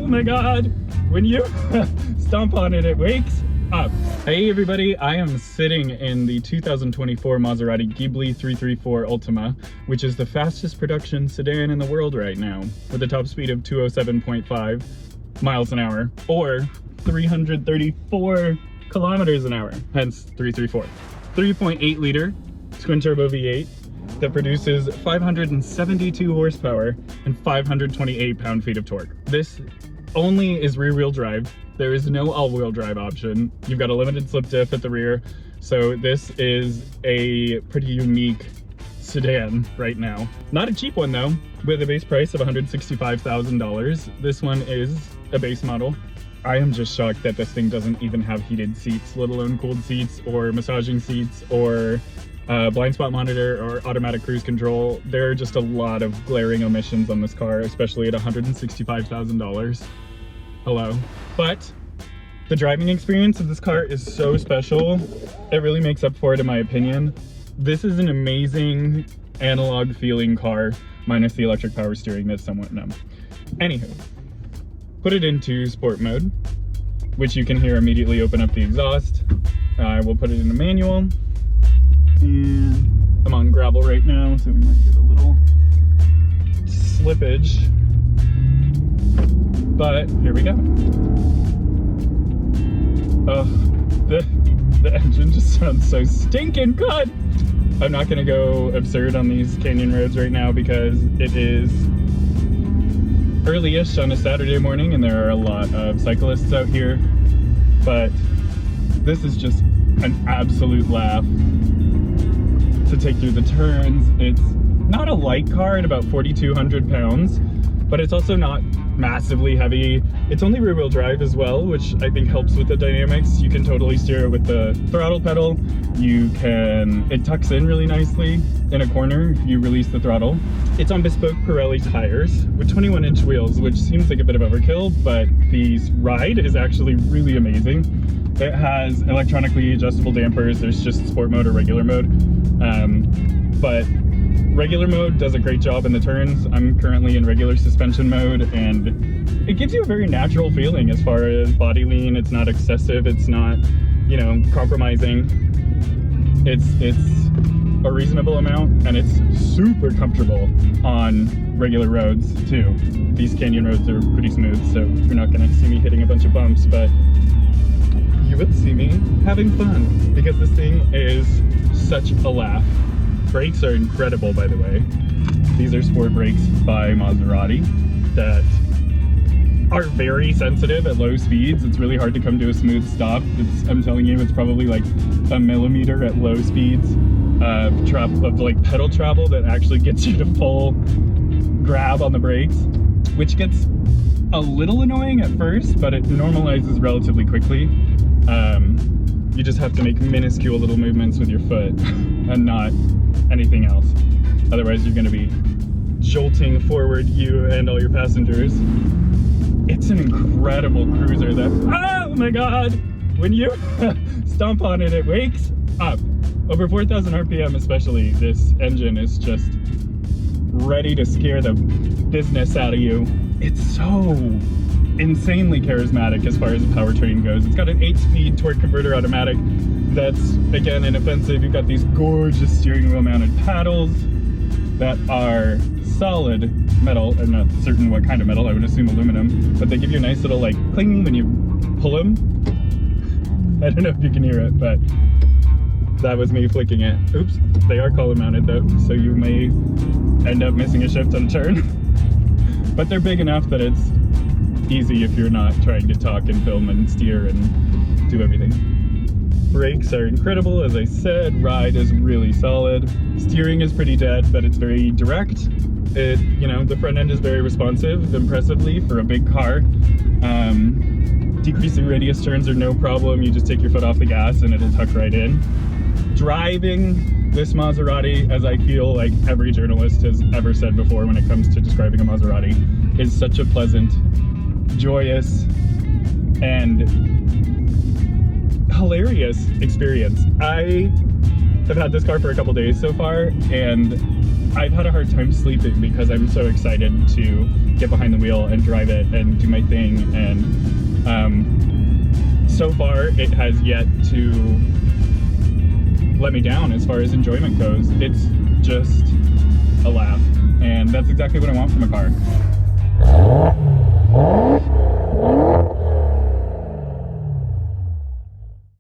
my God, when you stomp on it, it wakes up. Hey everybody, I am sitting in the 2024 Maserati Ghibli 334 Ultima, which is the fastest production sedan in the world right now, with a top speed of 207.5 miles an hour, or 334 kilometers an hour, hence 334. 3.8 liter twin turbo V8 that produces 572 horsepower and 528 pound-feet of torque. This only is rear-wheel drive. There is no all-wheel drive option. You've got a limited slip diff at the rear, so this is a pretty unique sedan right now. Not a cheap one though, with a base price of $165,000. This one is a base model. I am just shocked that this thing doesn't even have heated seats, let alone cooled seats or massaging seats or blind spot monitor or automatic cruise control. There are just a lot of glaring omissions on this car, especially at $165,000. Hello. But the driving experience of this car is so special. It really makes up for it in my opinion. This is an amazing analog feeling car, minus the electric power steering that's somewhat numb. Anywho, put it into sport mode, which you can hear immediately open up the exhaust. I will put it into manual. And I'm on gravel right now, so we might get a little slippage. But here we go. Oh, the engine just sounds so stinking good. I'm not gonna go absurd on these canyon roads right now because it is early-ish on a Saturday morning and there are a lot of cyclists out here. But this is just an absolute laugh to take through the turns. It's not a light car at about 4,200 pounds, but it's also not massively heavy. It's only rear-wheel drive as well, which I think helps with the dynamics. You can totally steer it with the throttle pedal. It tucks in really nicely in a corner if you release the throttle. It's on bespoke Pirelli tires with 21-inch wheels, which seems like a bit of overkill, but the ride is actually really amazing. It has electronically adjustable dampers. There's just sport mode or regular mode. But regular mode does a great job in the turns. I'm currently in regular suspension mode, and it gives you a very natural feeling as far as body lean. It's not excessive. It's not, you know, compromising. It's a reasonable amount, and it's super comfortable on regular roads too. These canyon roads are pretty smooth, so you're not gonna see me hitting a bunch of bumps, but you would see me having fun because this thing is such a laugh. Brakes are incredible, by the way. These are sport brakes by Maserati that are very sensitive at low speeds. It's really hard to come to a smooth stop. I'm telling you, it's probably like a millimeter at low speeds of like pedal travel that actually gets you to full grab on the brakes, which gets a little annoying at first, but it normalizes relatively quickly. You just have to make minuscule little movements with your foot and not anything else. Otherwise, you're going to be jolting forward, you and all your passengers. It's an incredible cruiser that, oh my God, when you stomp on it, it wakes up. Over 4,000 RPM especially, this engine is just ready to scare the business out of you. It's so insanely charismatic as far as the powertrain goes. It's got an 8-speed torque converter automatic that's, again, inoffensive. You've got these gorgeous steering wheel mounted paddles that are solid metal. I'm not certain what kind of metal, I would assume aluminum, but they give you a nice little like cling when you pull them. I don't know if you can hear it, but that was me flicking it. Oops, they are column mounted though, so you may end up missing a shift on a turn. But they're big enough that it's easy if you're not trying to talk and film and steer and do everything. Brakes are incredible, as I said. Ride is really solid. Steering is pretty dead, but it's very direct. You know, the front end is very responsive, impressively, for a big car. Decreasing radius turns are no problem. You just take your foot off the gas and it'll tuck right in. Driving this Maserati, as I feel like every journalist has ever said before when it comes to describing a Maserati, is such a pleasant, joyous, and hilarious experience. I have had this car for a couple days so far, and I've had a hard time sleeping because I'm so excited to get behind the wheel and drive it and do my thing. And so far, it has yet to let me down as far as enjoyment goes. It's just a laugh, and that's exactly what I want from a car.